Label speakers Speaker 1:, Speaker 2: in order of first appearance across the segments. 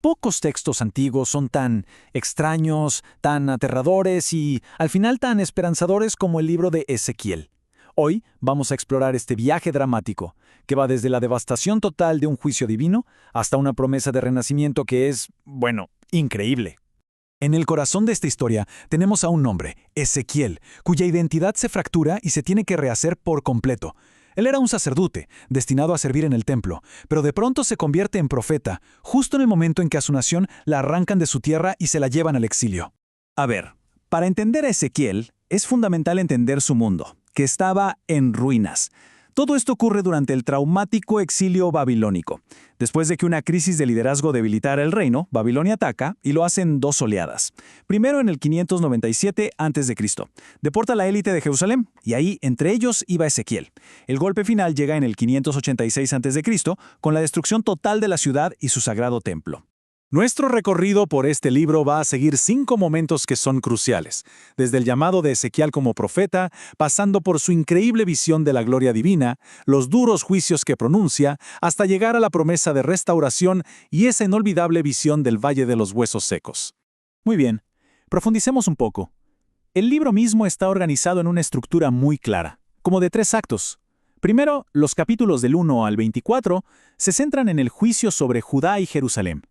Speaker 1: Pocos textos antiguos son tan extraños, tan aterradores y, al final, tan esperanzadores como el libro de Ezequiel. Hoy vamos a explorar este viaje dramático, que va desde la devastación total de un juicio divino hasta una promesa de renacimiento que es, bueno, increíble. En el corazón de esta historia tenemos a un hombre, Ezequiel, cuya identidad se fractura y se tiene que rehacer por completo. Él era un sacerdote, destinado a servir en el templo, pero de pronto se convierte en profeta, justo en el momento en que a su nación la arrancan de su tierra y se la llevan al exilio. A ver, para entender a Ezequiel, es fundamental entender su mundo, que estaba en ruinas. Todo esto ocurre durante el traumático exilio babilónico. Después de que una crisis de liderazgo debilitara el reino, Babilonia ataca y lo hace en dos oleadas. Primero en el 597 a.C. Deporta a la élite de Jerusalén y ahí entre ellos iba Ezequiel. El golpe final llega en el 586 a.C. con la destrucción total de la ciudad y su sagrado templo. Nuestro recorrido por este libro va a seguir 5 momentos que son cruciales, desde el llamado de Ezequiel como profeta, pasando por su increíble visión de la gloria divina, los duros juicios que pronuncia, hasta llegar a la promesa de restauración y esa inolvidable visión del Valle de los Huesos Secos. Muy bien, profundicemos un poco. El libro mismo está organizado en una estructura muy clara, como de 3 actos. Primero, los capítulos del 1 al 24 se centran en el juicio sobre Judá y Jerusalén.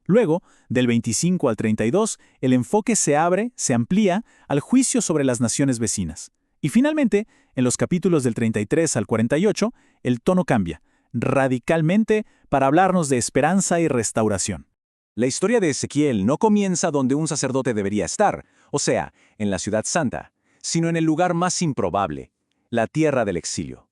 Speaker 1: Luego, del 25 al 32, el enfoque se amplía al juicio sobre las naciones vecinas. Y finalmente, en los capítulos del 33 al 48, el tono cambia, radicalmente, para hablarnos de esperanza y restauración.
Speaker 2: La historia de Ezequiel no comienza donde un sacerdote debería estar, o sea, en la ciudad santa, sino en el lugar más improbable, la tierra del exilio.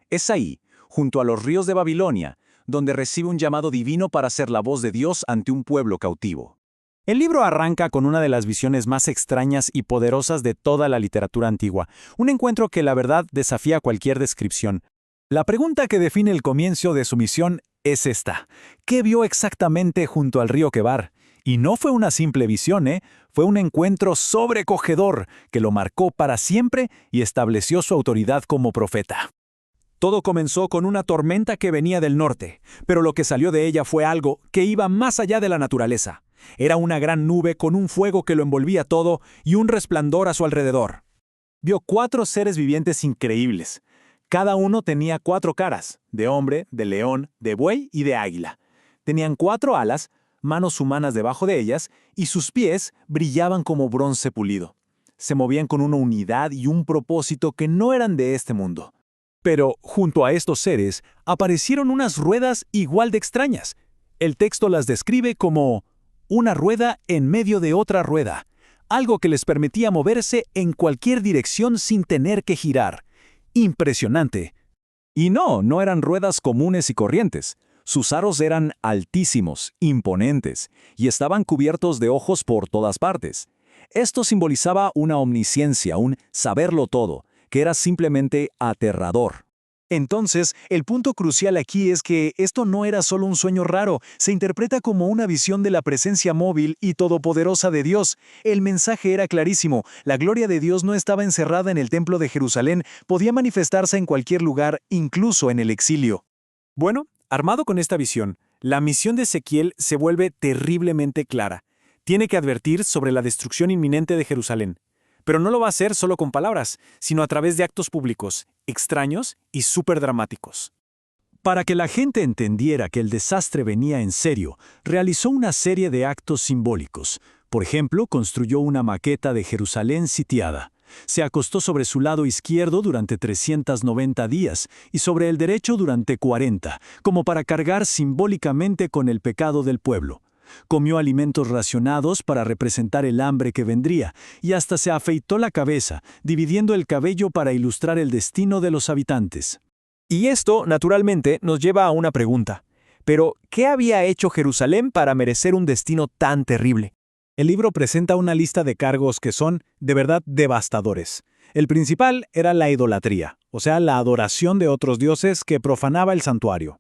Speaker 2: Es ahí, junto a los ríos de Babilonia, donde recibe un llamado divino para ser la voz de Dios ante un pueblo cautivo.
Speaker 1: El libro arranca con una de las visiones más extrañas y poderosas de toda la literatura antigua, un encuentro que la verdad desafía cualquier descripción. La pregunta que define el comienzo de su misión es esta: ¿qué vio exactamente junto al río Quebar? Y no fue una simple visión, fue un encuentro sobrecogedor que lo marcó para siempre y estableció su autoridad como profeta. Todo comenzó con una tormenta que venía del norte, pero lo que salió de ella fue algo que iba más allá de la naturaleza. Era una gran nube con un fuego que lo envolvía todo y un resplandor a su alrededor. Vio 4 seres vivientes increíbles. Cada uno tenía 4 caras, de hombre, de león, de buey y de águila. Tenían 4 alas, manos humanas debajo de ellas, y sus pies brillaban como bronce pulido. Se movían con una unidad y un propósito que no eran de este mundo. Pero junto a estos seres aparecieron unas ruedas igual de extrañas. El texto las describe como una rueda en medio de otra rueda, algo que les permitía moverse en cualquier dirección sin tener que girar. Impresionante.
Speaker 2: Y no eran ruedas comunes y corrientes. Sus aros eran altísimos, imponentes, y estaban cubiertos de ojos por todas partes. Esto simbolizaba una omnisciencia, un saberlo todo, que era simplemente aterrador. Entonces, el punto crucial aquí es que esto no era solo un sueño raro, se interpreta como una visión de la presencia móvil y todopoderosa de Dios. El mensaje era clarísimo, la gloria de Dios no estaba encerrada en el templo de Jerusalén, podía manifestarse en cualquier lugar, incluso en el exilio.
Speaker 1: Bueno, armado con esta visión, la misión de Ezequiel se vuelve terriblemente clara. Tiene que advertir sobre la destrucción inminente de Jerusalén. Pero no lo va a hacer solo con palabras, sino a través de actos públicos, extraños y súper dramáticos. Para que la gente entendiera que el desastre venía en serio, realizó una serie de actos simbólicos. Por ejemplo, construyó una maqueta de Jerusalén sitiada. Se acostó sobre su lado izquierdo durante 390 días y sobre el derecho durante 40, como para cargar simbólicamente con el pecado del pueblo. Comió alimentos racionados para representar el hambre que vendría, y hasta se afeitó la cabeza, dividiendo el cabello para ilustrar el destino de los habitantes. Y esto, naturalmente, nos lleva a una pregunta. Pero, ¿qué había hecho Jerusalén para merecer un destino tan terrible? El libro presenta una lista de cargos que son, de verdad, devastadores. El principal era la idolatría, o sea, la adoración de otros dioses que profanaba el santuario.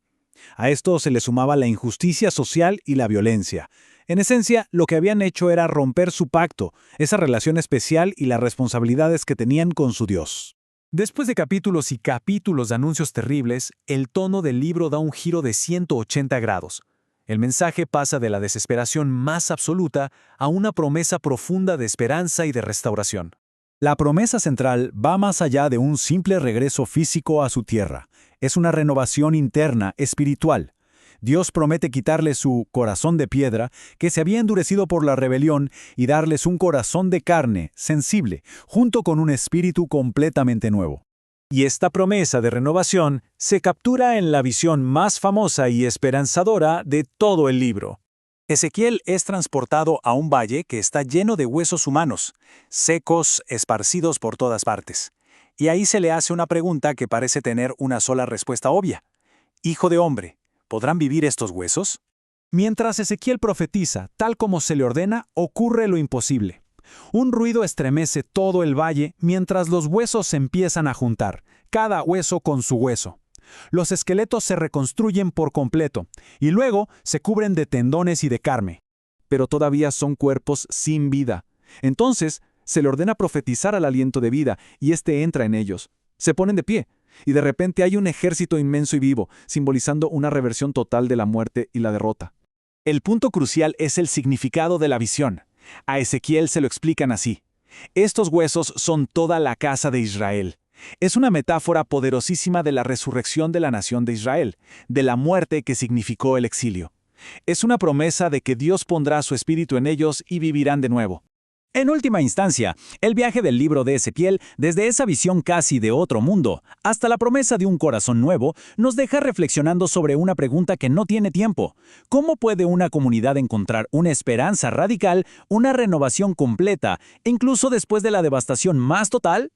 Speaker 1: A esto se le sumaba la injusticia social y la violencia. En esencia, lo que habían hecho era romper su pacto, esa relación especial y las responsabilidades que tenían con su Dios. Después de capítulos y capítulos de anuncios terribles, el tono del libro da un giro de 180 grados. El mensaje pasa de la desesperación más absoluta a una promesa profunda de esperanza y de restauración. La promesa central va más allá de un simple regreso físico a su tierra. Es una renovación interna, espiritual. Dios promete quitarles su corazón de piedra, que se había endurecido por la rebelión, y darles un corazón de carne, sensible, junto con un espíritu completamente nuevo. Y esta promesa de renovación se captura en la visión más famosa y esperanzadora de todo el libro. Ezequiel es transportado a un valle que está lleno de huesos humanos, secos, esparcidos por todas partes. Y ahí se le hace una pregunta que parece tener una sola respuesta obvia. Hijo de hombre, ¿podrán vivir estos huesos? Mientras Ezequiel profetiza, tal como se le ordena, ocurre lo imposible. Un ruido estremece todo el valle mientras los huesos se empiezan a juntar, cada hueso con su hueso. Los esqueletos se reconstruyen por completo y luego se cubren de tendones y de carne. Pero todavía son cuerpos sin vida. Entonces se le ordena profetizar al aliento de vida y éste entra en ellos. Se ponen de pie y de repente hay un ejército inmenso y vivo, simbolizando una reversión total de la muerte y la derrota. El punto crucial es el significado de la visión. A Ezequiel se lo explican así. Estos huesos son toda la casa de Israel. Es una metáfora poderosísima de la resurrección de la nación de Israel, de la muerte que significó el exilio. Es una promesa de que Dios pondrá su espíritu en ellos y vivirán de nuevo. En última instancia, el viaje del libro de Ezequiel, desde esa visión casi de otro mundo, hasta la promesa de un corazón nuevo, nos deja reflexionando sobre una pregunta que no tiene tiempo. ¿Cómo puede una comunidad encontrar una esperanza radical, una renovación completa, incluso después de la devastación más total?